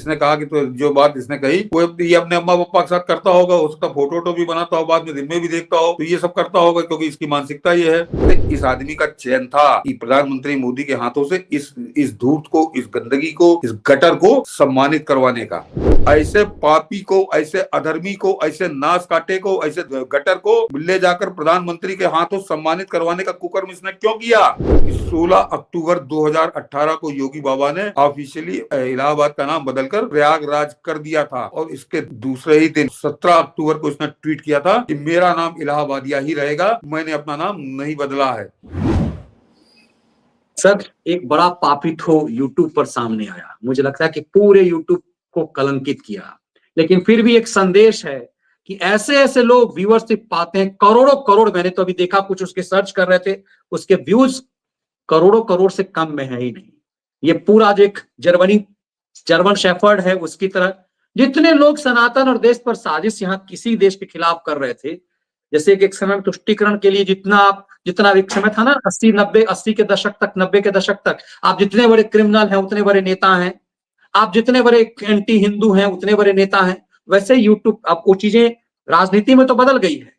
इसने कहा कि तो जो बात इसने कही वो ये अपने अम्मा पापा के साथ करता होगा, हो सकता फोटो वोटो भी बनाता हो, बाद में दिन में भी देखता हो, तो ये सब करता होगा क्योंकि इसकी मानसिकता ये है। तो इस आदमी का चयन था कि प्रधानमंत्री मोदी के हाथों से इस धूर्त को, इस गंदगी को, इस गटर को सम्मानित करवाने का। ऐसे पापी को, ऐसे अधर्मी को, ऐसे नाश काटे को, ऐसे गटर को ले जाकर प्रधानमंत्री के हाथों सम्मानित करवाने का कुकर्म इसने क्यों किया? 16 अक्टूबर 2018 को योगी बाबा ने ऑफिशियली इलाहाबाद का नाम बदलकर प्रयागराज कर दिया था और इसके दूसरे ही दिन 17 अक्टूबर को इसने ट्वीट किया था कि मेरा नाम इलाहाबादिया ही रहेगा, मैंने अपना नाम नहीं बदला है। सर, एक बड़ा पापिठो यूट्यूब पर सामने आया, मुझे लगता है कि पूरे यूट्यूब को कलंकित किया, लेकिन फिर भी एक संदेश है कि ऐसे ऐसे लोग व्यूअरशिप पाते हैं करोड़ों करोड़। मैंने तो अभी देखा, कुछ उसके सर्च कर रहे थे, उसके व्यूज करोड़ों करोड़ से कम में है ही नहीं। ये पूरा जो एक जर्मन शेफर्ड है उसकी तरह जितने लोग सनातन और देश पर साजिश यहाँ किसी देश के खिलाफ कर रहे थे, जैसे एक समय तुष्टिकरण के लिए जितना एक समय था ना 80 के दशक तक, 90 के दशक तक, आप जितने बड़े क्रिमिनल हैं उतने बड़े नेता हैं, आप जितने बड़े एंटी हिंदू हैं उतने बड़े नेता हैं, वैसे यूट्यूब अब वो चीजें राजनीति में तो बदल गई है,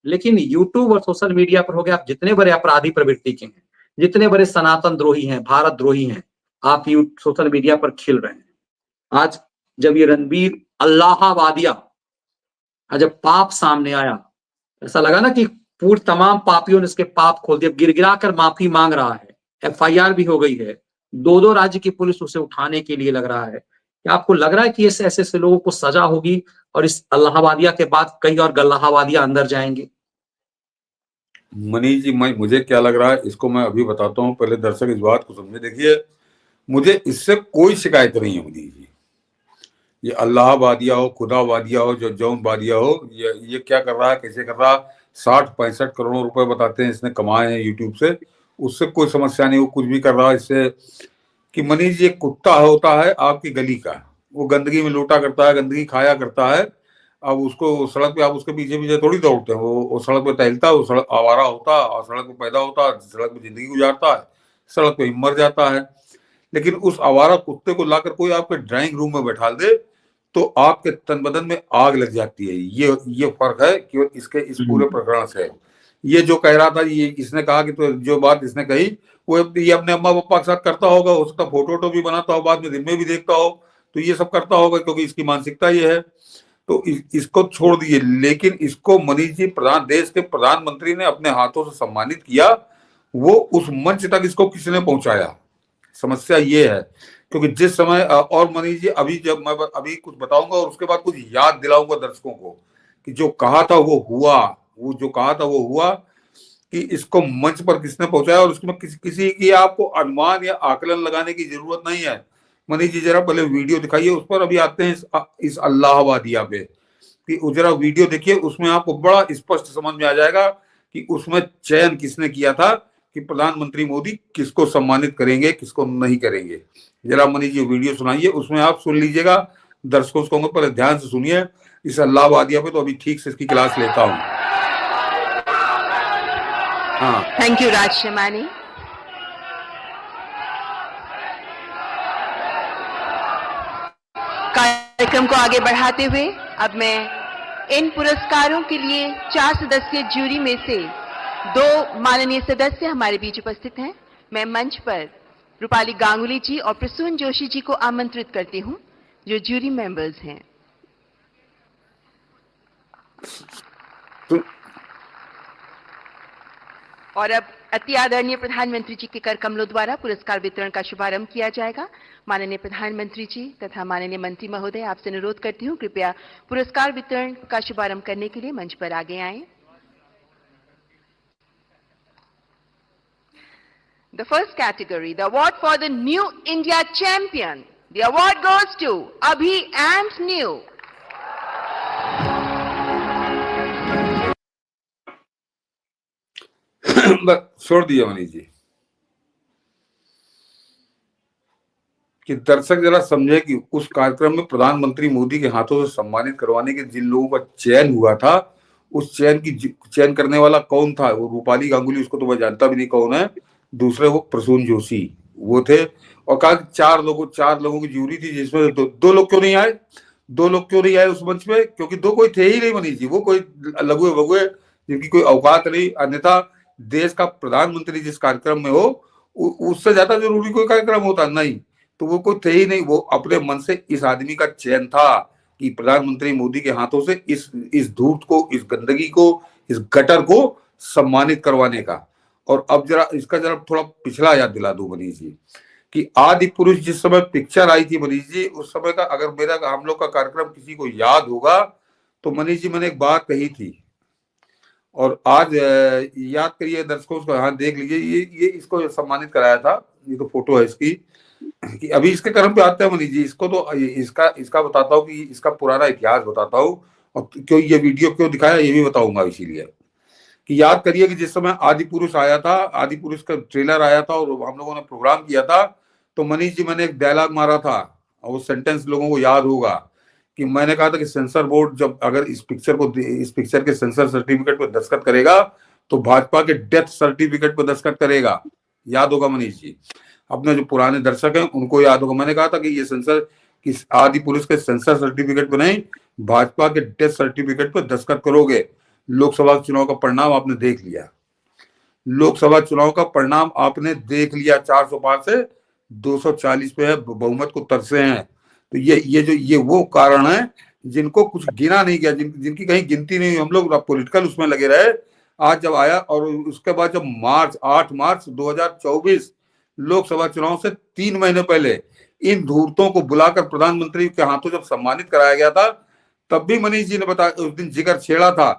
लेकिन यूट्यूब और सोशल मीडिया पर हो गया, आप जितने बड़े अपराधी प्रवृत्ति के हैं, जितने बड़े सनातन द्रोही हैं, भारत द्रोही हैं, आप सोशल मीडिया पर खिल रहे हैं। आज जब ये रणबीर अल्लाहाबादिया जब पाप सामने आया, ऐसा लगा ना कि पूरे तमाम पापियों ने इसके पाप खोल दिए, गिरगिरा कर माफी मांग रहा है, FIR भी हो गई है, 2 राज्य की पुलिस उसे उठाने के लिए लग रहा है। क्या आपको लग रहा है कि ऐसे ऐसे लोगों को सजा होगी और इस अल्लाहाबादिया के बाद कई और गल्लाहाबादिया अंदर जाएंगे? मनीष जी, मुझे क्या लग रहा है इसको मैं अभी बताता हूँ, पहले दर्शक इस बात को समझे। देखिए, मुझे इससे कोई शिकायत नहीं है मनीष जी, ये अल्लाहाबादिया हो, खुदाबादिया हो, जो जौनबादिया हो, ये क्या कर रहा है, कैसे कर रहा है, 60-65 करोड़ रुपए बताते हैं इसने कमाए हैं यूट्यूब से, उससे कोई समस्या नहीं, वो कुछ भी कर रहा है इससे। कि मनीष जी, एक कुत्ता होता है आपकी गली का, वो गंदगी में लूटा करता है, गंदगी खाया करता है, अब उसको सड़क पे आप उसके पीछे पीछे थोड़ी दौड़ते हैं, वो सड़क पे टहलता है, वो सड़क आवारा होता है और सड़क पे पैदा होता है, सड़क पे जिंदगी गुजारता है, सड़क पे ही मर जाता है। लेकिन उस आवारा कुत्ते को लाकर कोई आपके ड्राइंग रूम में बैठा दे तो आपके तन बदन में आग लग जाती है। ये फर्क है कि इसके इस पूरे प्रकरण से। ये जो कह रहा था, ये इसने कहा कि तो जो बात इसने कही वो ये अपने अम्मा पापा के साथ करता होगा, हो सकता फोटो वोटो भी बनाता हो, बाद में दिन में भी देखता हो, तो ये सब करता होगा क्योंकि इसकी मानसिकता ये है। तो इसको छोड़ दिए, लेकिन इसको मनीष जी देश के प्रधानमंत्री ने अपने हाथों से सम्मानित किया, वो उस मंच तक इसको किसने पहुंचाया, समस्या ये है। क्योंकि जिस समय, और मनीष जी अभी जब मैं अभी कुछ बताऊंगा और उसके बाद कुछ याद दिलाऊंगा दर्शकों को कि जो कहा था वो हुआ, वो जो कहा था वो हुआ, कि इसको मंच पर किसने पहुंचाया, और उसमें किसी की आपको अनुमान या आकलन लगाने की जरूरत नहीं है। मनीष जी जरा पहले वीडियो दिखाइए, उस पर अभी आते हैं इस अल्लाहाबादिया पे, कि जरा वीडियो देखिए, उसमें आपको बड़ा स्पष्ट समझ में आ जाएगा कि उसमें चयन किसने किया था कि प्रधानमंत्री मोदी किसको सम्मानित करेंगे, किसको नहीं करेंगे। जरा मनीष जी वीडियो सुनाइए, उसमें आप सुन लीजिएगा, दर्शकों को पहले ध्यान से सुनिए। इस अल्लाहाबादिया पे तो अभी ठीक से इसकी क्लास लेता हूँ। हाँ, थैंक यू राज शमानी। कार्यक्रम को आगे बढ़ाते हुए अब मैं इन पुरस्कारों के लिए 4 सदस्यीय ज्यूरी में से 2 माननीय सदस्य हमारे बीच उपस्थित हैं। मैं मंच पर रूपाली गांगुली जी और प्रसून जोशी जी को आमंत्रित करती हूं, जो ज्यूरी मेंबर्स हैं। और अब अति आदरणीय प्रधानमंत्री जी के कर कमलों द्वारा पुरस्कार वितरण का शुभारंभ किया जाएगा। माननीय प्रधानमंत्री जी तथा माननीय मंत्री महोदय, आपसे अनुरोध करती हूँ कृपया पुरस्कार वितरण का शुभारंभ करने के लिए मंच पर आगे आएं। The first category, the award for the New India Champion. The award goes to Abhi and New. छोड़ दिया मनीष जी कि दर्शक जरा समझे कि उस कार्यक्रम में प्रधानमंत्री मोदी के हाथों से सम्मानित करवाने के जिन लोगों का चयन हुआ था, उस चयन करने वाला कौन था? वो रूपाली गांगुली, उसको तो मैं जानता भी नहीं कौन है। दूसरे वो प्रसून जोशी, वो थे, और कहा कि चार लोगों की ज्यूरी थी, जिसमें दो लोग क्यों नहीं आए, 2 लोग क्यों नहीं आए उस मंच पे, क्योंकि 2 कोई थे ही नहीं मनीष जी, वो कोई लघुए वगुए जिनकी कोई औकात नहीं। अन्यथा देश का प्रधानमंत्री जिस कार्यक्रम में हो उससे ज्यादा जरूरी कोई कार्यक्रम होता नहीं, तो वो कोई थे ही नहीं। वो अपने मन से इस आदमी का चयन था कि प्रधानमंत्री मोदी के हाथों से इस धूर्त को, इस गंदगी को, इस गटर को सम्मानित करवाने का। और अब जरा थोड़ा पिछला याद दिला दूं मनीष जी, कि आदि पुरुष जिस समय पिक्चर आई थी मनीष जी, उस समय का अगर हम लोग का कार्यक्रम किसी को याद होगा तो मनीष जी मैंने एक बात कही थी, और आज याद करिए दर्शकों को, हाँ देख लीजिए, ये इसको सम्मानित कराया था, ये तो फोटो है इसकी, कि अभी इसके कर्म पे आते हैं मनीष जी। इसको तो इसका बताता हूँ कि इसका पुराना इतिहास बताता हूँ, और क्यों ये वीडियो क्यों दिखाया ये भी बताऊंगा। इसीलिए कि याद करिए कि जिस समय आदि पुरुष आया था, आदि पुरुष का ट्रेलर आया था और हम लोगों ने प्रोग्राम किया था, तो मनीष जी मैंने एक डायलॉग मारा था, और वो सेंटेंस लोगों को याद होगा, कि मैंने कहा था कि सेंसर बोर्ड जब अगर इस पिक्चर के सेंसर सर्टिफिकेट पर दस्तखत करेगा तो भाजपा के डेथ सर्टिफिकेट पर दस्तखत करेगा। याद होगा मनीष जी, अपने जो पुराने दर्शक हैं उनको याद होगा। मैंने कहा था कि ये सेंसर कि आदि पुरुष के सेंसर सर्टिफिकेट पर नहीं, भाजपा के डेथ सर्टिफिकेट पर दस्तखत करोगे। लोकसभा चुनाव का परिणाम आपने देख लिया, लोकसभा चुनाव का परिणाम आपने देख लिया, 405 से 240 पे है, बहुमत को तरसे हैं। तो ये वो कारण है जिनको कुछ गिना नहीं गया, जिनकी कहीं गिनती नहीं। हम लोग पॉलिटिकल उसमें लगे रहे। आज जब आया, और उसके बाद जब 8 मार्च 2024 लोकसभा चुनाव से 3 महीने पहले इन धूर्तों को बुलाकर प्रधानमंत्री के हाथों जब सम्मानित कराया गया था, तब भी मनीष जी ने बताया, उस दिन जिक्र छेड़ा था।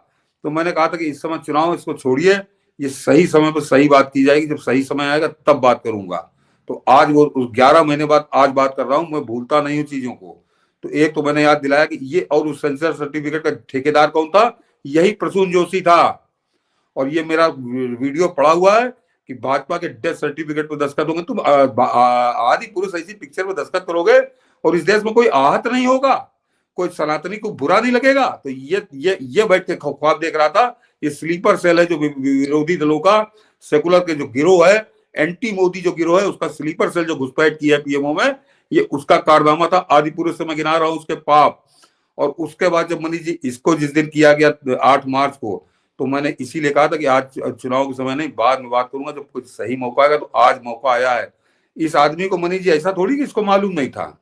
तो मैंने कहा था कि इस समय चुनाव, इसको छोड़िए, ये सही समय पर सही बात की जाएगी, जब सही समय आएगा तब बात करूंगा। तो आज वो 11 महीने बाद आज बात कर रहा हूं, मैं भूलता नहीं हूं चीजों को। तो एक तो मैंने याद दिलाया कि ये, और उस सेंसर सर्टिफिकेट का ठेकेदार कौन था, यही प्रसून जोशी था। और ये मेरा वीडियो पड़ा हुआ है कि भाजपा के डेथ सर्टिफिकेट पर दस्तखत होंगे, तुम आदि पुरुष ऐसी पिक्चर पर दस्तखत करोगे और इस देश में कोई आहत नहीं होगा, कोई सनातनी को बुरा नहीं लगेगा। तो ये बैठ के ख्वाब देख रहा था। ये स्लीपर सेल है जो विरोधी दलों का, सेकुलर के जो गिरोह है, एंटी मोदी जो गिरोह है, उसका स्लीपर सेल जो घुसपैठ किया है पीएमओ में, ये उसका कारनामा था। आदि पुरुष से मैं गिना रहा हूं उसके पाप। और उसके बाद जब मनीष जी इसको जिस दिन किया गया 8 मार्च को, तो मैंने इसीलिए कहा था कि आज चुनाव के समय नहीं, बाद में बात करूंगा, जब कुछ सही मौका आएगा। तो आज मौका आया है। इस आदमी को मनीष जी ऐसा थोड़ी कि इसको मालूम नहीं था,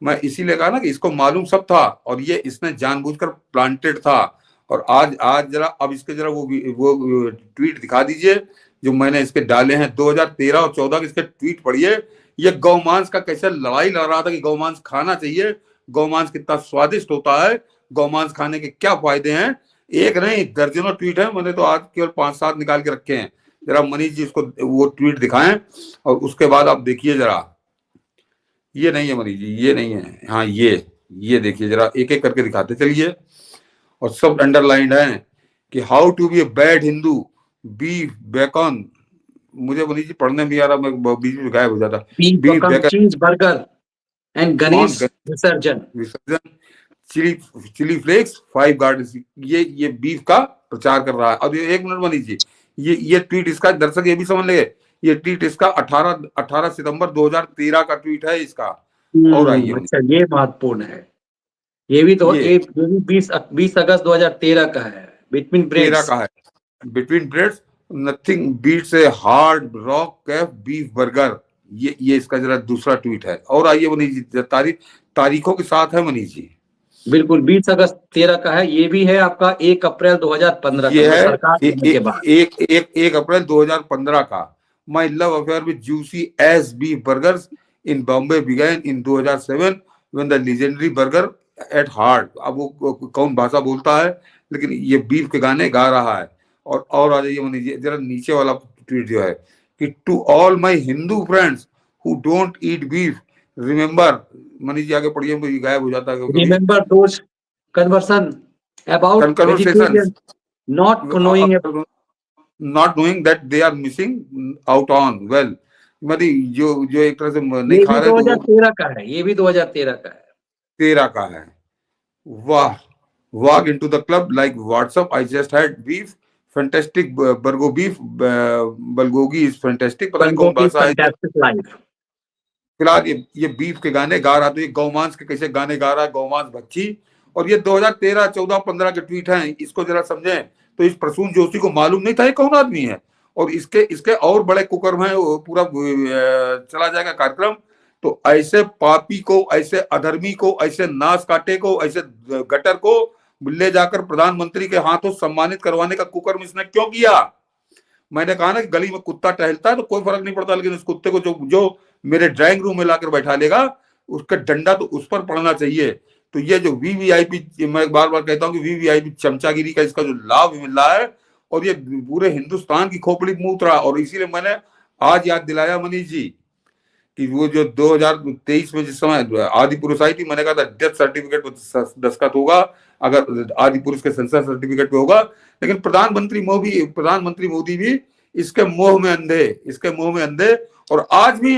मैं इसीलिए कहा ना कि इसको मालूम सब था, और ये इसने जानबूझकर प्लांटेड था। और आज जरा, अब इसके जरा वो ट्वीट दिखा दीजिए जो मैंने इसके डाले हैं 2013 और 14 के, इसके ट्वीट पढ़िए। ये गौमांस का कैसे लड़ाई लड़ रहा था कि गौमांस खाना चाहिए, गौमांस कितना स्वादिष्ट होता है, गौमांस खाने के क्या फायदे हैं। एक नहीं, दर्जनों ट्वीट है, मैंने तो आज केवल 5-7 निकाल के रखे हैं। जरा मनीष जी इसको वो ट्वीट दिखाएं, और उसके बाद आप देखिए जरा। ये नहीं है मनीष जी, ये नहीं है, हाँ ये देखिए जरा, एक एक करके दिखाते चलिए। और सब अंडरलाइंड है कि how to be a bad Hindu, beef bacon. मुझे मनीष जी पढ़ने में आ रहा, मैं बीच में गायब हो जाता। बीफ बेकन, चीज बर्गर एंड गणेश विसर्जन, चिली फ्लेक्स, 5 गार्डन। ये बीफ का प्रचार कर रहा है। अब एक मिनट मनीष जी, ये ट्वीट इसका, दर्शक ये भी समझ ले, ये ट्वीट इसका 18 सितंबर 2013 का ट्वीट है इसका। और आइए, अच्छा, ये महत्वपूर्ण है। ये भी 20 अगस्त 2013 का है। बिटवीन ब्रेड्स का है, between breads nothing beats a Hard Rock Cafe beef burger. ये इसका जरा दूसरा ट्वीट है। और आइए मनीष जी, तारीखों के साथ है मनीष जी। बिल्कुल, 20 अगस्त 13 का है। ये भी है आपका 1 अप्रैल 2015 ये का, है सरकार के बाद 1 अप्रैल 2015 का। My love affair with juicy ass beef burgers in Bombay began in 2007 when the legendary burger at heart. अब वो कौन भाषा बोलता है, लेकिन ये बीफ के गाने गा रहा है। और आ जाइए मनीष जी, जरा नीचे वाला ट्वीट जो है कि to all my Hindu friends who don't eat beef, remember. Manish ji आगे पढ़िए, मुझे गायब हो जाता है। Remember those conversion about vegetarian not knowing that they are missing out on well। मतलब जो एक तरह से नहीं खा रहे, 2013 का है, ये भी 2013 का है, 13 का है। वाह, walk into the club like WhatsApp, I just had beef fantastic bulgogi is fantastic, पता नहीं कौन बंगोगी भाषा है। Fantastic life. फिलहाल ये बीफ के गाने गा रहा, तो ये गौमांस के कैसे गाने गा रहा है, गौमांस भक्षी। और ये 2013, 14, 15 के ट्वीट हैं, इसको जरा समझें। तो इस प्रसून जोशी को मालूम नहीं था ये कौन आदमी है, और इसके और बड़े कुकर्म है, वो पूरा चला जाएगा कार्यक्रम। तो ऐसे पापी को, ऐसे अधर्मी को, ऐसे नाश काटे को, ऐसे गटर को ले जाकर प्रधानमंत्री के हाथों सम्मानित करवाने का कुकर्म इसने क्यों किया? मैंने कहा ना कि गली में कुत्ता टहलता है तो कोई फर्क नहीं पड़ता, लेकिन उस कुत्ते को जो मेरे ड्राइंग रूम में लाकर बैठा लेगा, उसका डंडा तो उस पर पड़ना चाहिए। तो ये जो वीवीआईपी, मैं बार बार कहता हूँ कि वीवीआईपी चमचागिरी का इसका जो लाभ मिल रहा है, और ये पूरे हिंदुस्तान की खोपड़ी मूत रहा। और इसीलिए मैंने आज याद दिलाया मनीष जी कि वो जो 2023 में जिस समय आदि पुरुष आई थी, मैंने कहा था डेथ सर्टिफिकेट पर दस्तखत होगा अगर आदि पुरुष के सेंसर सर्टिफिकेट पे होगा। लेकिन प्रधानमंत्री मोदी भी इसके मोह में अंधे, और आज भी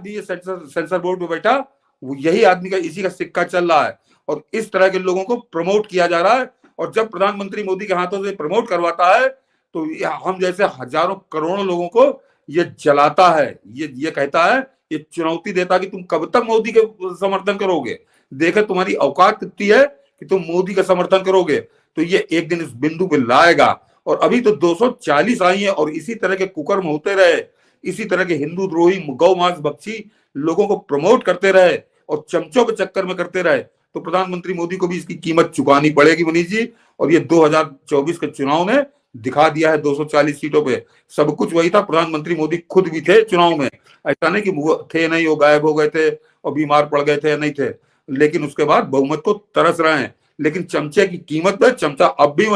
ये सेंसर बोर्ड पे बैठा वो यही आदमी का, इसी का सिक्का चल रहा है, और इस तरह के लोगों को प्रमोट किया जा रहा है। और जब प्रधानमंत्री मोदी के हाथों से प्रमोट करवाता है तो हम जैसे हजारों करोड़ों लोगों को ये जलाता है, ये कहता है, ये चुनौती देता है कि तुम कब तक मोदी के समर्थन करोगे, देखे तुम्हारी औकात कितनी है कि तुम मोदी का समर्थन करोगे। तो ये एक दिन इस बिंदु पे लाएगा। और अभी तो 240 आई है, और इसी तरह के कुकर्म होते रहे, इसी तरह के हिंदू द्रोही गौमांस भक्षी लोगों को प्रमोट करते रहे और चमचों के चक्कर में करते रहे, तो प्रधानमंत्री मोदी को भी इसकी कीमत चुकानी पड़ेगी मनीष जी। और ये 2024 के चुनाव ने दिखा दिया है, 240 सीटों पे सब कुछ वही था। प्रधानमंत्री मोदी खुद भी थे चुनाव में, ऐसा नहीं कि वो थे नहीं, वो गायब हो गए थे और बीमार पड़ गए थे, नहीं थे, लेकिन उसके बाद बहुमत को तरस रहे हैं। लेकिन चमचे की कीमत पर चमचा अब भी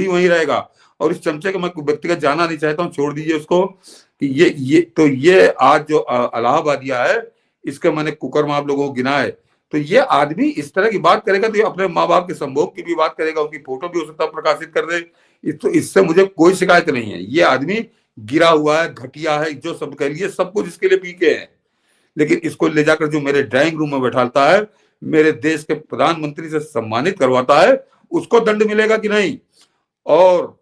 वही रहेगा, और इस चमचे को मैं व्यक्तिगत जाना नहीं चाहता हूँ, छोड़ दीजिए उसको। कि ये आज जो इलाहाबादिया है, इसके मैंने कुकर्म आप लोगों को गिनाए। तो ये आदमी इस तरह की बात करेगा तो ये अपने माँ बाप के संभोग की भी बात करेगा, उनकी फोटो भी हो सकता है प्रकाशित कर दे। तो इससे मुझे कोई शिकायत नहीं है। ये आदमी गिरा हुआ है, घटिया है, जो सब कह लिए सब कुछ इसके लिए पीके है, लेकिन इसको ले जाकर जो मेरे ड्राइंग रूम में बैठाता है, मेरे देश के प्रधानमंत्री से सम्मानित करवाता है, उसको दंड मिलेगा कि नहीं? और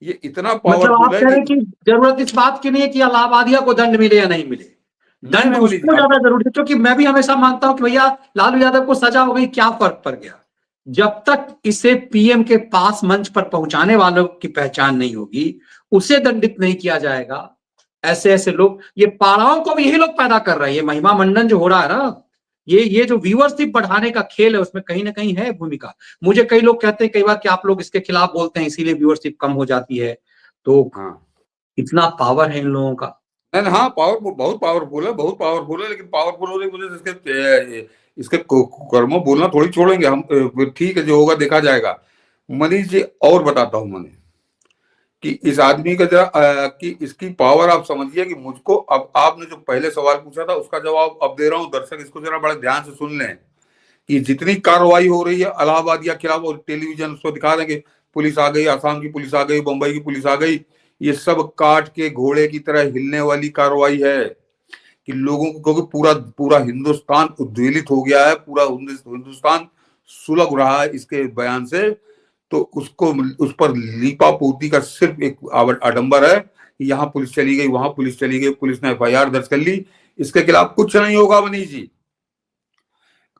ये इतना पावरफुल है कि जरूरत इस बात की नहीं है कि इलाहाबादिया को दंड मिले या नहीं मिले, दंड उसको ज्यादा जरूरी है। क्योंकि मैं भी हमेशा मानता हूं कि भैया लालू यादव को सजा हो गई, क्या फर्क पड़ गया? जब तक इसे पीएम के पास मंच पर पहुंचाने वालों की पहचान नहीं होगी, उसे दंडित नहीं किया जाएगा। ऐसे लोग, ये पाड़ाओं को भी यही लोग पैदा कर रहे हैं। ये महिमा मंडन जो हो रहा है ना, ये जो व्यूअरशिप बढ़ाने का खेल है, उसमें कहीं ना कहीं है भूमिका। मुझे कई लोग कहते हैं कई बार कि आप लोग इसके खिलाफ बोलते हैं इसीलिए व्यूअरशिप कम हो जाती है। तो इतना पावर है इन लोगों का। हाँ, पावरफुल, बहुत पावरफुल है, लेकिन पावरफुल होने की वजह से इसके कर्मों बोलना थोड़ी छोड़ेंगे हम। ठीक है, जो होगा देखा जाएगा। मनीष जी, और बताता हूं मैंने कि इस आदमी का जरा कि इसकी पावर आप समझिए कि मुझको, अब आपने जो पहले सवाल पूछा था उसका जवाब अब दे रहा हूं। दर्शक इसको जरा बड़े ध्यान से सुन लें कि जितनी कार्रवाई हो रही है इलाहाबादिया के खिलाफ, और टेलीविजन उसको दिखा देंगे, पुलिस आ गई, आसाम की पुलिस आ गई, बंबई की पुलिस आ गई, ये सब काट के घोड़े की तरह हिलने वाली कार्रवाई है कि लोगों को, क्योंकि पूरा हिंदुस्तान उद्वेलित हो गया है, पूरा हिंदुस्तान सुलग रहा है इसके बयान से। तो उसको, उस पर लीपा पोती का सिर्फ एक आडंबर है कि यहाँ पुलिस चली गई, वहां पुलिस चली गई, पुलिस ने एफआईआर दर्ज कर ली, इसके खिलाफ कुछ नहीं होगा मनीष जी।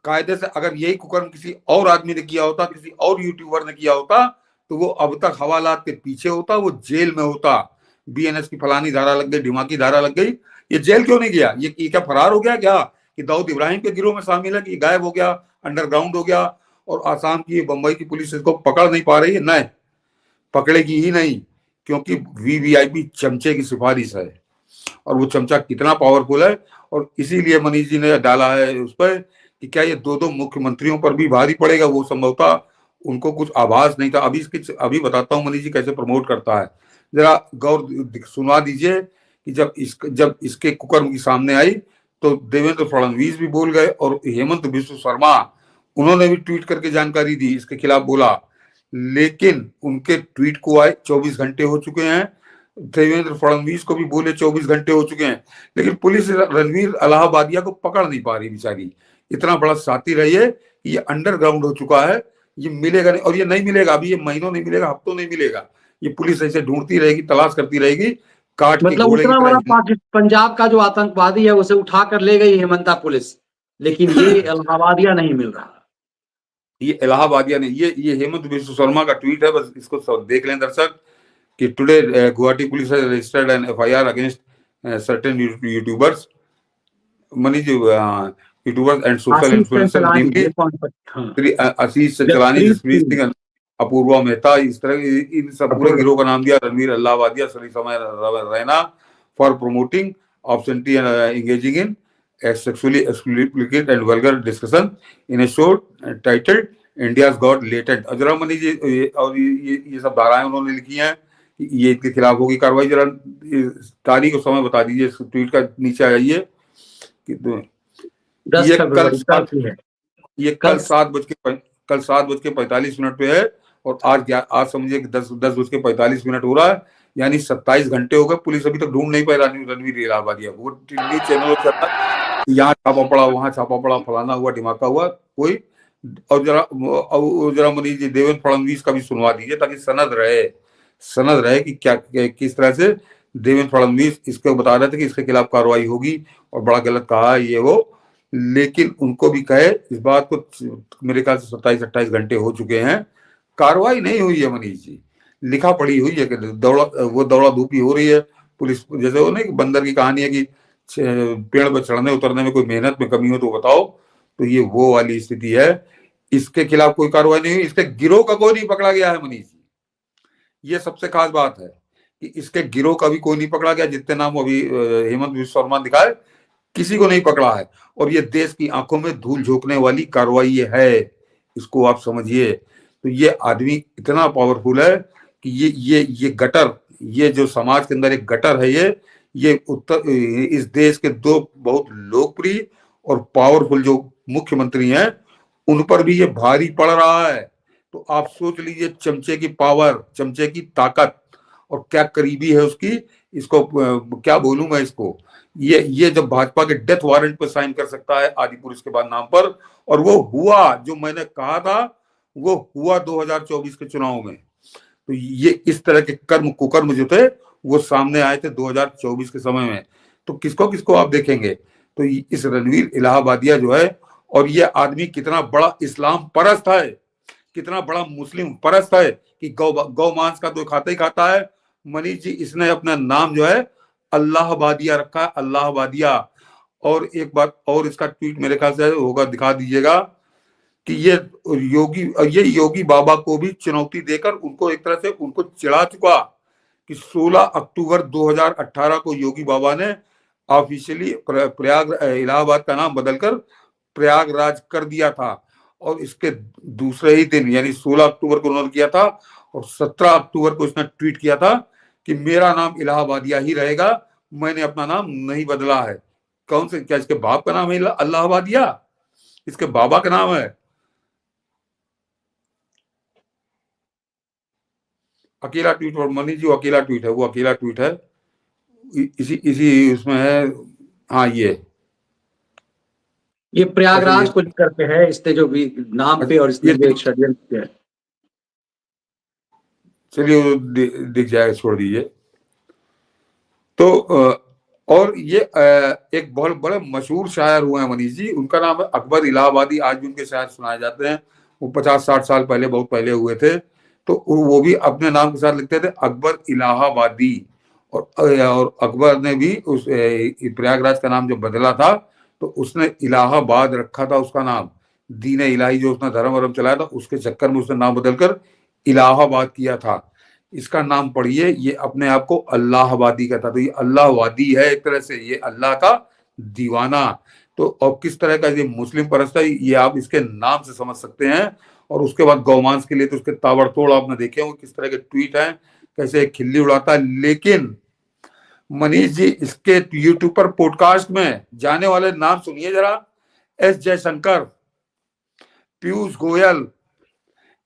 कायदे से अगर यही कुकर्म किसी और आदमी ने किया होता, किसी और यूट्यूबर ने किया होता, तो वो अब तक हवालात के पीछे होता, वो जेल में होता। बीएनएस की फलानी धारा लग गई, ढिमाकी धारा लग गई, ये जेल क्यों नहीं गया? ये क्या फरार हो गया क्या? कि दाऊद इब्राहिम के गिरोह में शामिल है, कि गायब हो गया, अंडरग्राउंड हो गया, और आसाम की, बंबई की पुलिस इसको पकड़ नहीं पा रही है? नहीं, पकड़ेगी ही नहीं, क्योंकि वीवीआईपी चमचे की सिफारिश है, और वो चमचा कितना पावरफुल है। और इसीलिए मनीष जी ने डाला है उस पर कि क्या ये दो मुख्यमंत्रियों पर भी भारी पड़ेगा? वो संभवतः उनको कुछ आभास नहीं था। अभी बताता हूँ मनीष जी कैसे प्रमोट करता है, जरा गौर सुनवा दीजिए कि जब इसके कुकर्म की सामने आई तो देवेंद्र फडणवीस भी बोल गए, और हेमंत बिस्व शर्मा, उन्होंने भी ट्वीट करके जानकारी दी, इसके खिलाफ बोला, लेकिन उनके ट्वीट को आए 24 घंटे हो चुके हैं। देवेंद्र फडणवीस को भी बोले 24 घंटे हो चुके हैं, लेकिन पुलिस रणवीर इलाहाबादिया को पकड़ नहीं पा रही बेचारी। इतना बड़ा साथी रही है कि ये अंडरग्राउंड हो चुका है, ये मिलेगा नहीं, और ये नहीं मिलेगा, अभी ये महीनों नहीं मिलेगा, हफ्तों नहीं मिलेगा, ये पुलिस ऐसे ढूंढती रहेगी, तलाश करती रहेगी, काट के मतलब घोड़े की उतना तरह। बड़ा पंजाब का जो आतंकवादी है उसे उठा कर ले गई हेमंता पुलिस, लेकिन ये इलाहाबादिया नहीं मिल रहा। ये इलाहाबादिया नहीं, ये हेमंत बिस्व शर्मा का ट्वीट है, बस इसको सब देख लें दर्शक कि today Guwahati police has registered an FIR against certain YouTubers, Manish YouTubers and social Ashish influencer, Chanchlani, namely ये कौन सा? हाँ, श्री आशीष चंचलानी, जसप्रीत जसप्रीत सिंह। सिंह, अपूर्वा मेहता, इस तरह इन सब पूरे गिरोह का नाम दिया, Ranveer Allahbadia, sorry Samay Raina, for promoting obscenity and engaging in sexually explicit and vulgar discussion in a show titled India's Got Latent। जरा मनी जी और ये सब धाराएं उन्होंने लिखी हैं, ये इनके खिलाफ होगी कार्रवाई। जरा तारीख और समय बता दीजिए, ट्वीट का नीचे आ जाइए कि 10 ये फरवरी कल की है। ये कल 7:45 पे है, और आज समझिए कि 10:45 हो रहा है, यानी 27 घंटे हो गए, पुलिस अभी तक ढूंढ नहीं पाई रणवीर इलाहाबादिया। वो टीवी चैनल यहाँ छापा पड़ा, वहां छापा पड़ा, फलाना हुआ, ढिमाका हुआ, कोई। और जरा मनीष जी देवेंद्र फडणवीस का भी सुनवा दीजिए, ताकि सनद रहे कि क्या किस तरह से देवेंद्र फडणवीस इसको बता रहे थे कि इसके खिलाफ कार्रवाई होगी, और बड़ा गलत कहा ये वो, लेकिन उनको भी कहे इस बात को। मेरे ख्याल से 27-28 घंटे हो चुके हैं, कार्रवाई नहीं हुई है मनीष जी, लिखा पड़ी हुई है कि दौड़ा धूपी हो रही है पुलिस। जैसे वो नहीं, बंदर की कहानी है कि पेड़ पर चढ़ने उतरने में कोई मेहनत में कमी हो तो बताओ, तो ये वो वाली स्थिति है। इसके खिलाफ कोई कार्रवाई नहीं हुई, इसके गिरोह का कोई नहीं पकड़ा गया है मनीष जी, ये सबसे खास बात है कि इसके गिरोह का भी कोई नहीं पकड़ा गया। जितने नाम अभी हेमंत बिस्व शर्मा दिखाए, किसी को नहीं पकड़ा है, और ये देश की आंखों में धूल झोंकने वाली कार्रवाई है, इसको आप समझिए। तो ये आदमी इतना पावरफुल है कि ये गटर, ये जो समाज के अंदर एक गटर है, ये इस देश के दो बहुत लोकप्रिय और पावरफुल जो मुख्यमंत्री हैं, उन पर भी ये भारी पड़ रहा है। तो आप सोच लीजिए चमचे की पावर, चमचे की ताकत, और क्या करीबी है उसकी, इसको क्या बोलूं मैं इसको। ये जब भाजपा के डेथ वारंट पर साइन कर सकता है आदिपुरुष के बाद नाम पर, और वो हुआ, जो मैंने कहा था वो हुआ 2024 के चुनाव में। तो ये इस तरह के कुकर्म जो थे वो सामने आए थे 2024 के समय में। तो किसको किसको आप देखेंगे, तो इस रणवीर इलाहाबादिया जो है, और ये आदमी कितना बड़ा इस्लाम परस्त है, कितना बड़ा मुस्लिम परस्त है कि गौ मांस का तो खाता ही खाता है मनीष जी। इसने अपना नाम जो है अल्लाहबादिया रखा है, अल्लाहबादिया। और एक बात और, इसका ट्वीट मेरे ख्याल से होगा, दिखा दीजिएगा कि ये योगी बाबा को भी चुनौती देकर उनको एक तरह से उनको चिढ़ा चुका कि 16 अक्टूबर 2018 को योगी बाबा ने ऑफिशियली प्रयाग इलाहाबाद का नाम बदलकर प्रयागराज कर दिया था, और इसके दूसरे ही दिन यानी 16 अक्टूबर को उन्होंने किया था, और 17 अक्टूबर को इसने ट्वीट किया था कि मेरा नाम इलाहाबादिया ही रहेगा, मैंने अपना नाम नहीं बदला है। कौन से, क्या इसके बाप का नाम है अल्लाहबादिया, इसके बाबा का नाम है? अकेला ट्वीट, और मनीष जी अकेला ट्वीट है, वो अकेला ट्वीट है, इसी उसमें है। हाँ, ये प्रयागराज को लेकर के है, इसने जो भी नाम पे और इसने जो षड्यंत्र है। चलिए दिख जाएगा, छोड़ दीजिए। तो और ये एक बहुत बड़े मशहूर शायर हुए हैं मनीष जी, उनका नाम है अकबर इलाहाबादी। आज भी उनके शायर सुनाए जाते हैं, वो 50-60 साल पहले, बहुत पहले हुए थे। तो वो भी अपने नाम के साथ लिखते थे अकबर इलाहाबादी, और अकबर ने भी उस प्रयागराज का नाम जो बदला था, तो उसने इलाहाबाद रखा था उसका नाम। दीन इलाही जो उसने धर्म वरम चलाया था, उसके चक्कर में उसने नाम बदलकर इलाहाबाद किया था। इसका नाम पढ़िए, ये अपने आप को अल्लाहवादी कहता, तो ये अल्लाहवादी है एक तरह से, ये अल्लाह का दीवाना। तो और किस तरह का ये मुस्लिम परस्त है, ये आप इसके नाम से समझ सकते हैं। और उसके बाद गौमांस के लिए तो उसके ताबड़तोड़ आपने देखे होंगे किस तरह के ट्वीट हैं, कैसे खिल्ली उड़ाता है। लेकिन मनीष जी इसके यूट्यूब पर पॉडकास्ट में जाने वाले नाम सुनिए जरा, एस जयशंकर, पीयूष गोयल,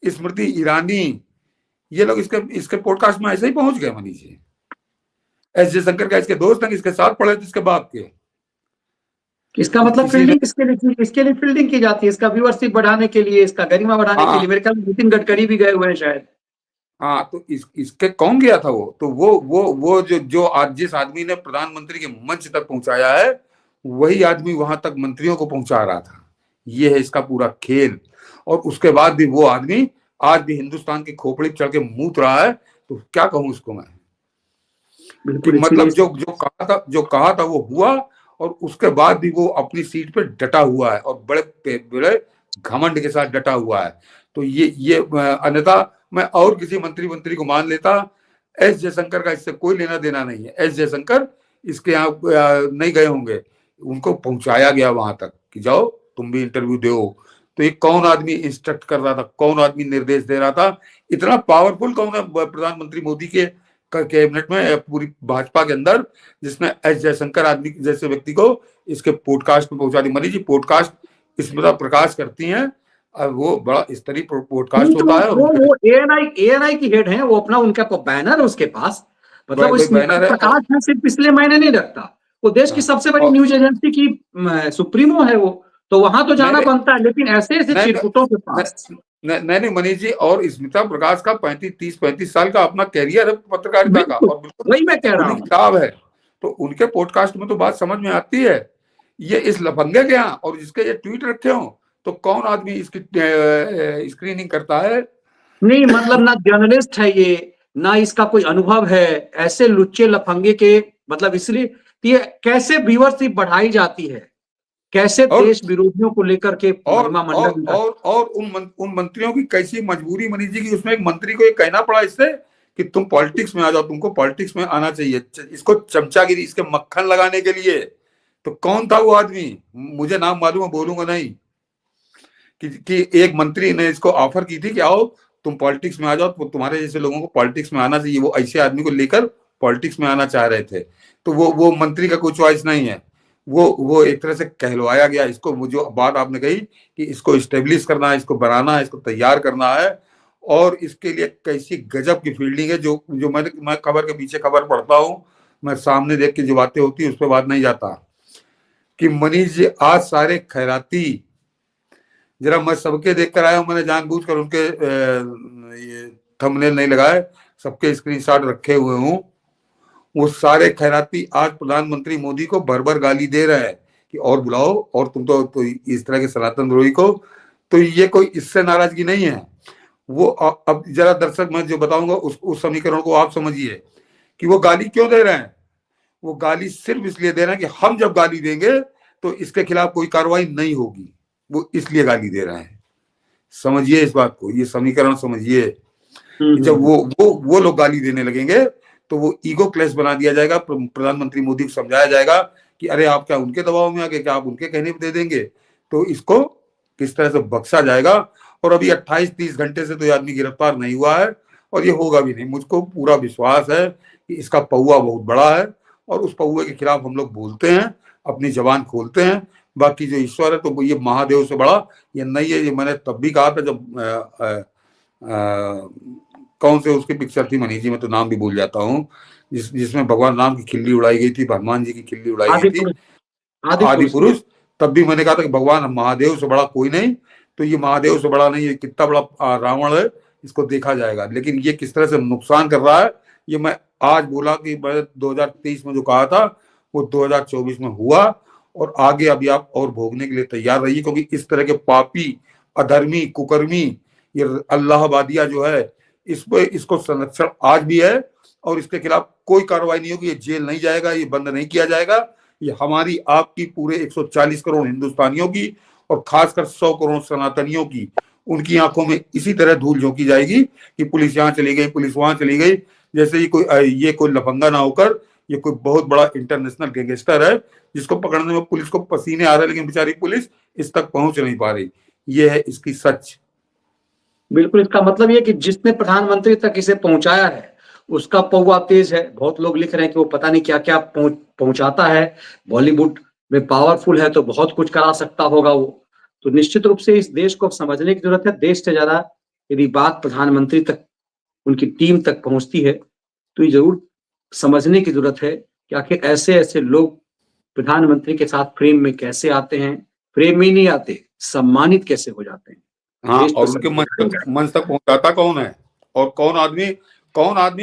स्मृति ईरानी, ये लोग इसके पॉडकास्ट में ऐसे ही पहुंच गए मनीष जी। एस जयशंकर का इसके दोस्त हैं, इसके साथ पढ़े थे इसके बाप के। इसका मतलब फील्डिंग इसके लिए फील्डिंग की जाती है, इसका व्यूअरशिप बढ़ाने के लिए, इसका गरिमा बढ़ाने के लिए। मेरे ख्याल में नितिन गडकरी भी गए हुए हैं शायद। हाँ, तो इसके कौन गया था? वो तो वो जो आज जिस आदमी ने प्रधानमंत्री के मंच तक पहुंचाया है, वही आदमी वहां तक मंत्रियों को पहुंचा रहा था। ये है इसका पूरा खेल। और उसके बाद भी वो आदमी आज भी हिंदुस्तान की खोपड़ी चढ़ के मूत रहा है। तो क्या कहूं उसको मैं, कि मतलब जो कहा था वो हुआ, और उसके बाद भी वो अपनी सीट पे डटा हुआ है, और बड़े घमंड के साथ डटा हुआ है। तो ये अन्यथा मैं और किसी मंत्री को मान लेता। एस जयशंकर का इससे कोई लेना देना नहीं है। एस जयशंकर इसके यहाँ नहीं गए होंगे, उनको पहुंचाया गया वहां तक कि जाओ तुम भी इंटरव्यू दो। तो ये कौन आदमी इंस्ट्रक्ट कर रहा था, कौन आदमी निर्देश दे रहा था? इतना पावरफुल कौन है प्रधानमंत्री मोदी के कैबिनेट में, पूरी भाजपा के अंदर, जिसने एस जयशंकर आदमी जैसे व्यक्ति को इसके पॉडकास्ट में पहुंचा दी? मनीष जी, पॉडकास्ट स्मिता प्रकाश करती हैं, वो बड़ा स्तरीय पॉडकास्ट होता है। वो एएनआई की हेड है, वो अपना उनका बैनर है उसके पास, मतलब वो स्मिता प्रकाश है सिर्फ इसलिए मायने नहीं रखता। वो देश की सबसे बड़ी न्यूज एजेंसी की सुप्रीमो है वो, तो वहां तो जाना बनता है। लेकिन ऐसे चिरकुटों के पास नहीं मनीष जी, और स्मिता प्रकाश का 35 साल का अपना कैरियर है पत्रकारिता का, और बिल्कुल वही मैं कह रहा हूँ किताब है। तो उनके पॉडकास्ट में तो बात समझ में आती है। ये इस लफंगे के यहाँ और जिसके ये ट्वीट रखे हो, तो कौन आदमी इसकी स्क्रीनिंग करता है? नहीं, मतलब ना जर्नलिस्ट है ये, ना इसका कोई अनुभव है। ऐसे लुच्चे लफंगे के, मतलब इसलिए ये कैसे व्यूअरशिप बढ़ाई जाती है, कैसे देश विरोधियों को लेकर के और उन मंत्रियों की कैसी मजबूरी मनीष जी की, उसमें एक मंत्री को ये कहना पड़ा इससे कि तुम पॉलिटिक्स में आ जाओ, तुमको पॉलिटिक्स में आना चाहिए, इसको चमचागिरी, इसके मक्खन लगाने के लिए। तो कौन था वो आदमी? मुझे नाम मालूम है, बोलूंगा नहीं, कि एक मंत्री ने इसको ऑफर की थी कि आओ तुम पॉलिटिक्स में आ जाओ, तो तुम्हारे जैसे लोगों को पॉलिटिक्स में आना चाहिए। वो ऐसे आदमी को लेकर पॉलिटिक्स में आना चाह रहे थे। तो वो मंत्री का कोई चॉइस नहीं है, वो एक तरह से कहलवाया गया। इसको वो जो बात आपने कही कि इसको स्टेब्लिश करना है, इसको बनाना है, इसको तैयार करना है, और इसके लिए कैसी गजब की फील्डिंग है। जो मैं खबर के पीछे खबर पढ़ता हूँ, मैं सामने देख के जो बातें होती है उस पर बात नहीं जाता। कि मनीष जी, आज सारे खैराती, जरा मैं सबके देख कर आया हूँ, मैंने जानबूझकर उनके ये थंबनेल नहीं लगाए, सबके स्क्रीनशॉट रखे हुए हूँ। वो सारे खैराती आज प्रधानमंत्री मोदी को भर गाली दे रहे हैं कि और बुलाओ, और तुम तो इस तरह के सनातन द्रोही को। तो ये कोई इससे नाराजगी नहीं है। वो अब जरा दर्शक मैं जो बताऊंगा उस समीकरण को आप समझिए कि वो गाली क्यों दे रहे हैं। वो गाली सिर्फ इसलिए दे रहे हैं कि हम जब गाली देंगे तो इसके खिलाफ कोई कार्रवाई नहीं होगी, वो इसलिए गाली दे रहे हैं। समझिए इस बात को, ये समीकरण समझिए। जब वो लोग गाली देने लगेंगे तो वो ईगो क्लैश बना दिया जाएगा। प्रधानमंत्री मोदी को समझाया जाएगा कि अरे आप क्या उनके दबाव में आके, क्या आप उनके कहने पे दे देंगे? तो इसको किस तरह से बख्शा जाएगा। और अभी 28-30 घंटे से तो ये आदमी गिरफ्तार नहीं हुआ है, और ये होगा भी नहीं। मुझको पूरा विश्वास है कि इसका पौआ बहुत बड़ा है, और उस पौए के खिलाफ हम लोग बोलते हैं, अपनी जबान खोलते हैं। बाकी जो ईश्वर है, तो ये महादेव से बड़ा ये नहीं है। ये मैंने तब भी कहा था जब कौन से उसकी पिक्चर थी मनीष जी, मैं तो नाम भी भूल जाता हूँ, जिसमें भगवान राम की खिल्ली उड़ाई गई थी, हनुमान जी की खिल्ली उड़ाई गई थी, आदि पुरुष। तब भी मैंने कहा था कि भगवान महादेव से बड़ा कोई नहीं। तो ये महादेव से बड़ा नहीं है, कितना बड़ा रावण है, इसको देखा जाएगा। लेकिन ये किस तरह से नुकसान कर रहा है, ये मैं आज बोला कि 2023 में जो कहा था वो 2024 में हुआ, और आगे अभी आप और भोगने के लिए तैयार रहिए। क्योंकि इस तरह के पापी, अधर्मी, कुकर्मी, ये अल्लाहवादिया जो है, इसको संरक्षण आज भी है, और इसके खिलाफ कोई कार्रवाई नहीं होगी। ये जेल नहीं जाएगा, ये बंद नहीं किया जाएगा। ये हमारी आपकी पूरे 140 करोड़ हिंदुस्तानियों की, और खासकर 100 करोड़ सनातनियों की, उनकी आंखों में इसी तरह धूल झोंकी जाएगी कि पुलिस यहाँ चली गई, पुलिस वहां चली गई, जैसे ये कोई लफंगा ना होकर ये कोई बहुत बड़ा इंटरनेशनल गैंगस्टर है, जिसको पकड़ने में पुलिस को पसीने आ रहे हैं, लेकिन बेचारी पुलिस इस तक पहुंच नहीं पा रही। ये है इसकी सच। बिल्कुल, इसका मतलब ये कि जिसने प्रधानमंत्री तक इसे पहुंचाया है उसका पौवा तेज है। बहुत लोग लिख रहे हैं कि वो पता नहीं क्या क्या पहुंचाता है, बॉलीवुड में पावरफुल है तो बहुत कुछ करा सकता होगा वो। तो निश्चित रूप से इस देश को समझने की जरूरत है। देश से ज्यादा यदि बात प्रधानमंत्री तक, उनकी टीम तक पहुंचती है, तो ये जरूर समझने की जरूरत है कि आखिर ऐसे ऐसे लोग प्रधानमंत्री के साथ फ्रेम में कैसे आते हैं, फ्रेम में ही नहीं आते, सम्मानित कैसे हो जाते हैं। हाँ, देश तो और उनके मंच तक पहुंचाता कौन है, और कौन आदमी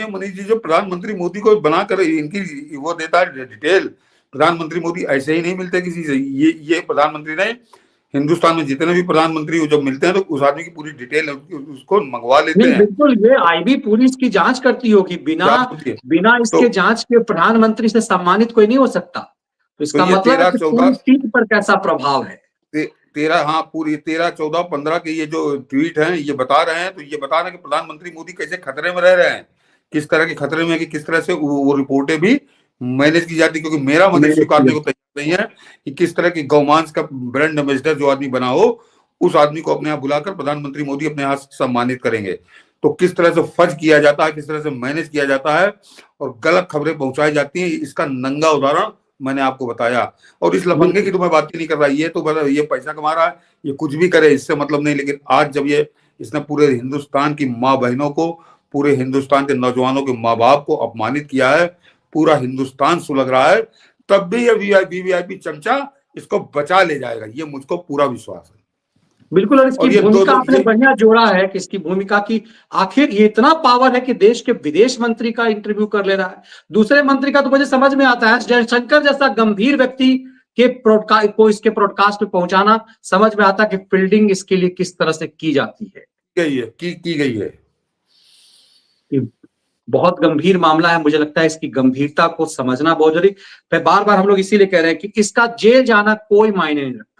है मनीष जी जो प्रधानमंत्री मोदी को बनाकर इनकी वो देता है डिटेल। प्रधानमंत्री मोदी ऐसे ही नहीं मिलते किसी से। ये प्रधानमंत्री ने हिंदुस्तान में जितने भी प्रधानमंत्री जब मिलते हैं तो उस आदमी की पूरी डिटेल उसको मंगवा लेते हैं। बिल्कुल, ये आईबी पुलिस की जांच करती होगी, बिना इसके जांच के प्रधानमंत्री से सम्मानित कोई नहीं हो सकता। तो इसका मतलब है कि पूरी टीम पर कैसा प्रभाव है। 13-14-15 के ये जो ट्वीट हैं ये बता रहे हैं, तो ये बता रहे हैं कि प्रधानमंत्री मोदी कैसे खतरे में रह रहे हैं, किस तरह के खतरे में, कि किस तरह से वो रिपोर्टें भी मैनेज की जाती, क्योंकि मेरा मदद स्वीकारने को तैयार नहीं है कि किस तरह की गौमांस का ब्रांड एम्बेसडर जो आदमी बना हो उस आदमी को अपने यहाँ बुलाकर प्रधानमंत्री मोदी अपने यहाँ सम्मानित करेंगे। तो किस तरह से फर्ज किया जाता है, किस तरह से मैनेज किया जाता है और गलत खबरें पहुंचाई जाती हैं, इसका नंगा उदाहरण मैंने आपको बताया। और इस लफंगे की तो मैं बात ही नहीं कर रहा, ये तो ये पैसा कमा रहा है, ये कुछ भी करे इससे मतलब नहीं। लेकिन आज जब इसने पूरे हिंदुस्तान की माँ बहनों को, पूरे हिंदुस्तान के नौजवानों के माँ बाप को अपमानित किया है, पूरा हिंदुस्तान सुलग रहा है, तब भी ये वीवीआईपी चमचा इसको बचा ले जाएगा, ये मुझको पूरा विश्वास है। बिल्कुल, और इसकी भूमिका आपने बढ़िया जोड़ा है कि इसकी भूमिका की आखिर ये इतना पावर है कि देश के विदेश मंत्री का इंटरव्यू कर ले रहा है। दूसरे मंत्री का तो मुझे समझ में आता है, जयशंकर जैसा गंभीर व्यक्ति के को इसके ब्रॉडकास्ट में पहुंचाना समझ में आता है कि फील्डिंग इसके लिए किस तरह से की जाती है, की गई है। बहुत गंभीर मामला है, मुझे लगता है इसकी गंभीरता को समझना बहुत जरूरी। बार बार हम लोग इसीलिए कह रहे हैं कि इसका जेल जाना कोई मायने नहीं रखता।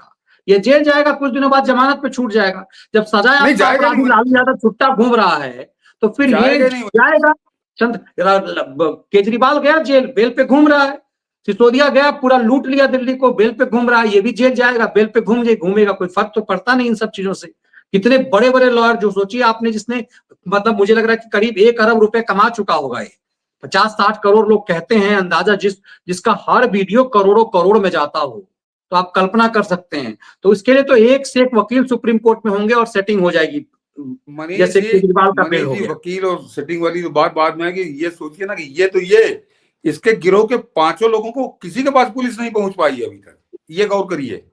ये जेल जाएगा, कुछ दिनों बाद जमानत पे छूट जाएगा। जब सजा लालू यादव छुट्टा घूम रहा है तो फिर ये जाएगा। केजरीवाल गया जेल, बेल पे घूम रहा है। सिसोदिया गया, पूरा लूट लिया दिल्ली को, बेल पे घूम रहा है। ये भी जेल जाएगा, बेल पे घूमेगा, कोई फर्क तो पड़ता नहीं इन सब चीजों से। कितने बड़े बड़े लॉयर, जो सोचिए आपने, जिसने मतलब मुझे लग रहा है कि करीब 1 अरब रुपए कमा चुका होगा, ये 50-60 करोड़ लोग कहते हैं अंदाजा, जिसका हर वीडियो करोड़ों करोड़ में जाता हो, तो आप कल्पना कर सकते हैं। तो इसके लिए तो एक से एक वकील सुप्रीम कोर्ट में होंगे और सेटिंग हो जाएगी, जैसे केजरीवाल का बेल हो गया। वकील और सेटिंग वाली तो बात बाद में है कि ये सोचिए ना कि ये इसके गिरोह के 5 लोगों को किसी के पास पुलिस नहीं पहुंच पाई है अभी तक। ये गौर करिए,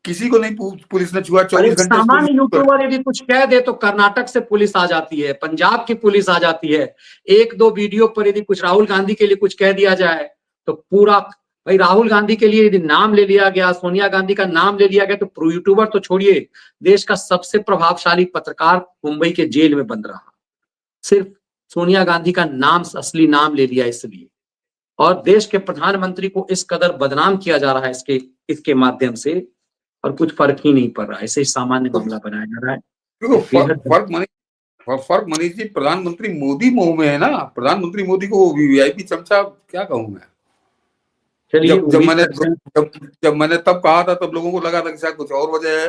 किसी को नहीं पुलिस ने छुआ। 24 घंटे सामान्य यूट्यूबर यदि कुछ कह दे तो कर्नाटक से पुलिस आ जाती है, पंजाब की पुलिस आ जाती है। 1-2 वीडियो पर यदि कुछ राहुल गांधी के लिए कुछ कह दिया जाए तो पूरा, भाई राहुल गांधी के लिए यदि नाम ले लिया गया, सोनिया गांधी का नाम ले लिया गया, तो प्रो यूट्यूबर तो छोड़िए, देश का सबसे प्रभावशाली पत्रकार मुंबई के जेल में बंद रहा, सिर्फ सोनिया गांधी का नाम, असली नाम ले लिया इसलिए। और देश के प्रधानमंत्री को इस कदर बदनाम किया जा रहा है इसके माध्यम से, और कुछ फर्क ही नहीं पड़ रहा है। ऐसे ही सामान्य मामला बनाया जा रहा है। फर्क मनीष जी, प्रधानमंत्री मोदी मुंह में है ना। प्रधानमंत्री मोदी को वीवीआईपी चमचा क्या कहूं मैं। जब मैंने तब कहा था, तब लोगों को लगा था कि शायद कुछ और वजह है।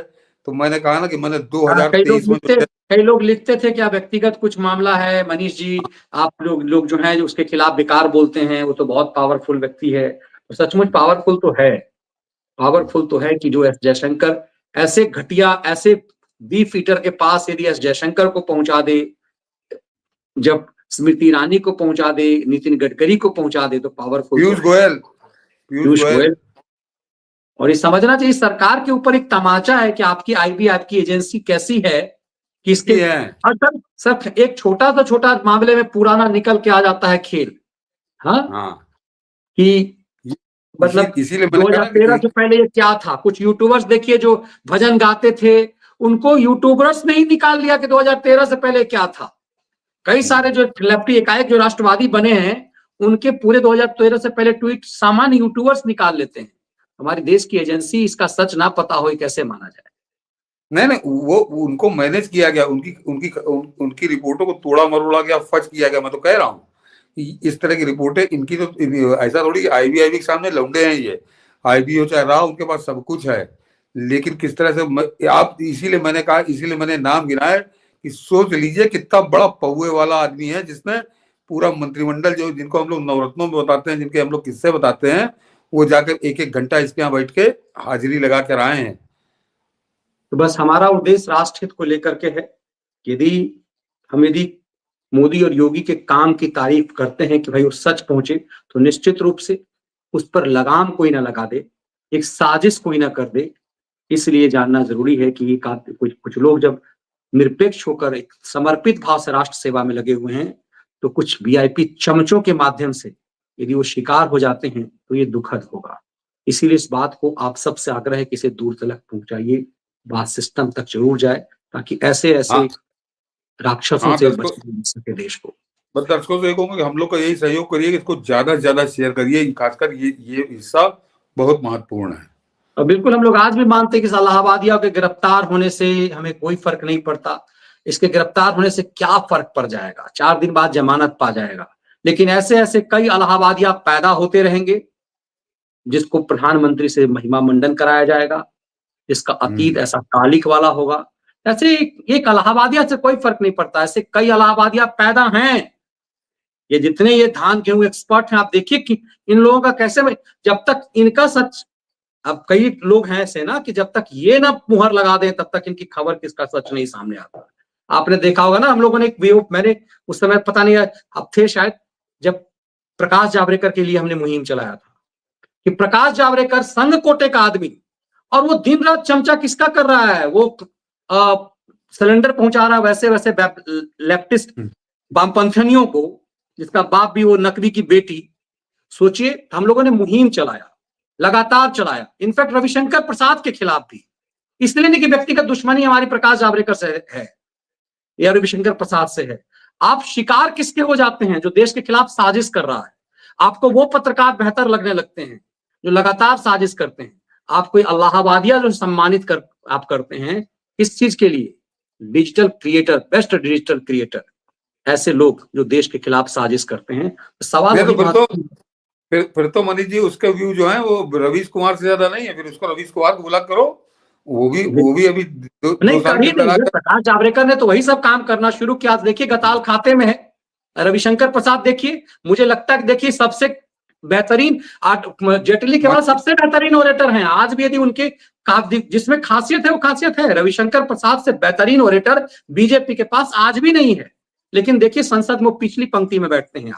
तो मैंने कहा ना कि मैंने 2023 में कई लोग लिखते थे क्या व्यक्तिगत कुछ मामला है मनीष जी, आप लोग जो है जो उसके खिलाफ बेकार बोलते हैं, वो तो बहुत पावरफुल व्यक्ति है। तो सचमुच पावरफुल तो है कि जो एस जयशंकर ऐसे घटिया, ऐसे बीफ ईटर के पास यदि एस जयशंकर को पहुंचा दे, जब स्मृति ईरानी को पहुंचा दे, नितिन गडकरी को पहुंचा दे, तो पावरफुल पीयूष गोयल। और ये समझना चाहिए सरकार के ऊपर एक तमाचा है कि आपकी आईबी, आपकी एजेंसी कैसी है, कि इसके सर एक छोटा मामले में पुराना निकल के आ जाता है खेल। हाँ, कि मतलब 2013 से पहले ये क्या था। कुछ यूट्यूबर्स देखिए जो भजन गाते थे, उनको यूट्यूबर्स ने ही निकाल लिया कि 2013 से पहले क्या था। कई सारे जो लेफ्टी एकाएक जो राष्ट्रवादी बने हैं, उनके पूरे 2013 से पहले ट्वीट सामान्य यूट्यूबर्स निकाल लेते हैं। हमारी देश की एजेंसी इसका सच ना पता हो, कैसे माना जाए। नहीं, वो उनको मैनेज किया गया, उनकी रिपोर्टों को तोड़ा मरोड़ा गया, फर्ज किया गया। मैं तो कह रहा हूँ इस तरह की रिपोर्टें इनकी, तो ऐसा थोड़ी आईबी के सामने लौंडे हैं। ये आईबी हो चाहे राव, उनके पास सब कुछ है। लेकिन किस तरह से आप, इसीलिए मैंने नाम गिनाया कि सोच लीजिए कितना बड़ा पौवे वाला आदमी है, जिसने पूरा मंत्रिमंडल, जो जिनको हम लोग नवरत्नों में बताते हैं, जिनके हम लोग किस्से बताते हैं, वो जाकर 1-1 घंटा इसके यहाँ बैठ के हाजिरी लगा कर आए हैं। तो बस हमारा उद्देश्य राष्ट्रहित को लेकर के है। यदि मोदी और योगी के काम की तारीफ करते हैं कि भाई वो सच पहुंचे, तो निश्चित रूप से उस पर लगाम कोई ना लगा दे, एक साजिश कोई ना कर दे। इसलिए जानना जरूरी है कि कुछ लोग जब निरपेक्ष होकर एक समर्पित भाव से राष्ट्र सेवा में लगे हुए हैं, तो कुछ वीआईपी चमचों के माध्यम से यदि वो शिकार हो जाते हैं तो ये दुखद होगा। इसीलिए इस बात को आप सबसे आग्रह है कि इसे दूर तक पहुंचाइए, बात सिस्टम तक जरूर जाए, ताकि ऐसे हाँ राक्षसों से बच सके देश को। बस दर्शकों से कहूंगा कि हम लोग का यही सहयोग करिए कि इसको ज्यादा से ज्यादा शेयर करिए, खासकर ये हिस्सा बहुत महत्वपूर्ण है। और बिल्कुल हम लोग आज भी मानते हैं कि इलाहाबादिया के गिरफ्तार होने से हमें कोई फर्क नहीं पड़ता। इसके गिरफ्तार होने से क्या फर्क पड़ जाएगा, 4 दिन बाद जमानत पा जाएगा, लेकिन ऐसे ऐसे कई इलाहाबादिया पैदा होते रहेंगे जिसको प्रधानमंत्री से महिमा मंडन कराया जाएगा, जिसका अतीत ऐसा कालिक वाला होगा। ऐसे एक इलाहाबादिया से कोई फर्क नहीं पड़ता, ऐसे कई इलाहाबादिया पैदा हैं। ये जितने ये धान गेहूं एक्सपर्ट हैं, आप देखिए कि इन लोगों का कैसे, जब तक इनका सच, अब कई लोग हैं ऐसे ना कि जब तक ये ना मुहर लगा दें तब तक इनकी खबर किसका सच नहीं सामने आता। आपने देखा होगा ना, हम लोगों ने मैंने उस समय पता नहीं अब थे शायद, जब प्रकाश जावड़ेकर के लिए हमने मुहिम चलाया था कि प्रकाश जावड़ेकर संघ कोटे का आदमी, और वो दिन रात चमचा किसका कर रहा है, वो सिलेंडर पहुंचा रहा है वैसे वैसे लेफ्टिस्ट वामपंथियों को, जिसका बाप भी वो नकवी की बेटी। सोचिए, हम लोगों ने मुहिम चलाया, लगातार चलाया, इनफैक्ट रविशंकर प्रसाद के खिलाफ भी। इसलिए नहीं कि व्यक्तिगत दुश्मनी हमारी प्रकाश जावड़ेकर से है या रविशंकर प्रसाद से है। आप शिकार किसके हो जाते हैं? जो देश के खिलाफ साजिश कर रहा है। आपको वो पत्रकार बेहतर लगने लगते हैं जो लगातार साजिश करते हैं। आप कोई इलाहाबादिया जो सम्मानित आप करते हैं, किस चीज के लिए? Digital creator, best digital creator, ऐसे लोग जो देश के खिलाफ साजिश करते हैं। सवाल फिर तो मनीष जी, उसके व्यू जो है वो रवीश कुमार से ज्यादा नहीं है। फिर उसको रवीश कुमार को ब्लॉक करो, वो भी अभी नहीं प्रकाश जावड़ेकर ने तो वही सब काम करना शुरू किया। देखिए गताल खाते में है रविशंकर प्रसाद। देखिए, मुझे लगता है, देखिए सबसे बेहतरीन, जेटली के बाद सबसे बेहतरीन ओरेटर हैं आज भी। यदि उनके जिसमें खासियत है वो खासियत है। रविशंकर प्रसाद से बेहतरीन ओरेटर बीजेपी के पास आज भी नहीं है। लेकिन देखिए संसद में पिछली पंक्ति में बैठते हैं।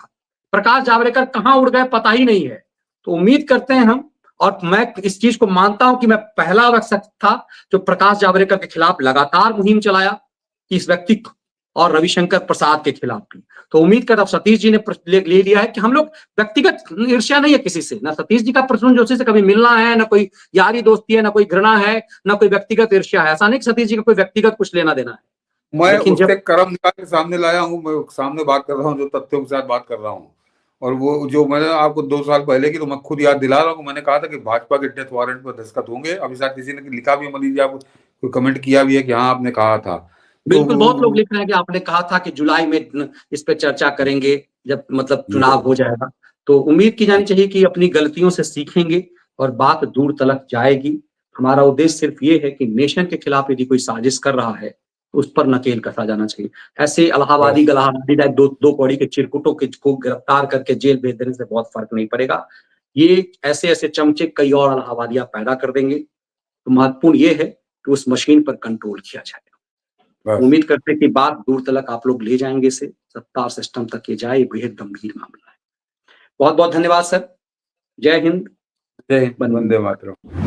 प्रकाश जावड़ेकर कहां उड़ गए पता ही नहीं है। तो उम्मीद करते हैं हम, और मैं इस चीज को मानता हूं कि मैं पहला व्यक्ति था जो प्रकाश जावड़ेकर के खिलाफ लगातार मुहिम चलाया, इस व्यक्ति और रविशंकर प्रसाद के खिलाफ भी। तो उम्मीद करता हूं सतीश जी ने ले लिया है कि हम लोग व्यक्तिगत ईर्ष्या नहीं है किसी से। ना सतीश जी का प्रसून जोशी से कभी मिलना है, ना कोई यारी दोस्ती है, ना कोई घृणा है, ना कोई व्यक्तिगत ईर्ष्या है। ऐसा नहीं कि सतीश जी का कोई व्यक्तिगत कुछ लेना देना है। मैं उसके कर्म निकाल के सामने लाया हूँ, मैं सामने बात कर रहा हूँ, जो तथ्यों के साथ बात कर रहा हूँ। और वो जो मैंने आपको 2 साल पहले की, तो मैं खुद याद दिला रहा हूँ, मैंने कहा था कि भाजपा के डेथ वारंट पर दस्तखत होंगे। अभी शायद किसी ने लिखा भी, मनीष जी आप कोई कमेंट किया भी है कि हाँ आपने कहा था। बिल्कुल, बहुत लोग लिख रहे हैं कि आपने कहा था कि जुलाई में इस पे चर्चा करेंगे, जब मतलब चुनाव हो जाएगा। तो उम्मीद की जानी चाहिए कि अपनी गलतियों से सीखेंगे और बात दूर तलक जाएगी। हमारा उद्देश्य सिर्फ ये है कि नेशन के खिलाफ यदि कोई साजिश कर रहा है उस पर नकेल कसा जाना चाहिए। ऐसे इलाहाबादी टाइप दो कौड़ी के चिरकुटों को गिरफ्तार करके जेल भेज देने से बहुत फर्क नहीं पड़ेगा। ये ऐसे ऐसे चमचे कई और इलाहाबादिया पैदा कर देंगे। तो महत्वपूर्ण ये है कि उस मशीन पर कंट्रोल किया जाए। उम्मीद करते हैं कि बात दूर तलक आप लोग ले जाएंगे, इसे सत्ता और सिस्टम तक ये जाए। बेहद गंभीर मामला है। बहुत बहुत धन्यवाद सर। जय हिंद, वंदे मातरम।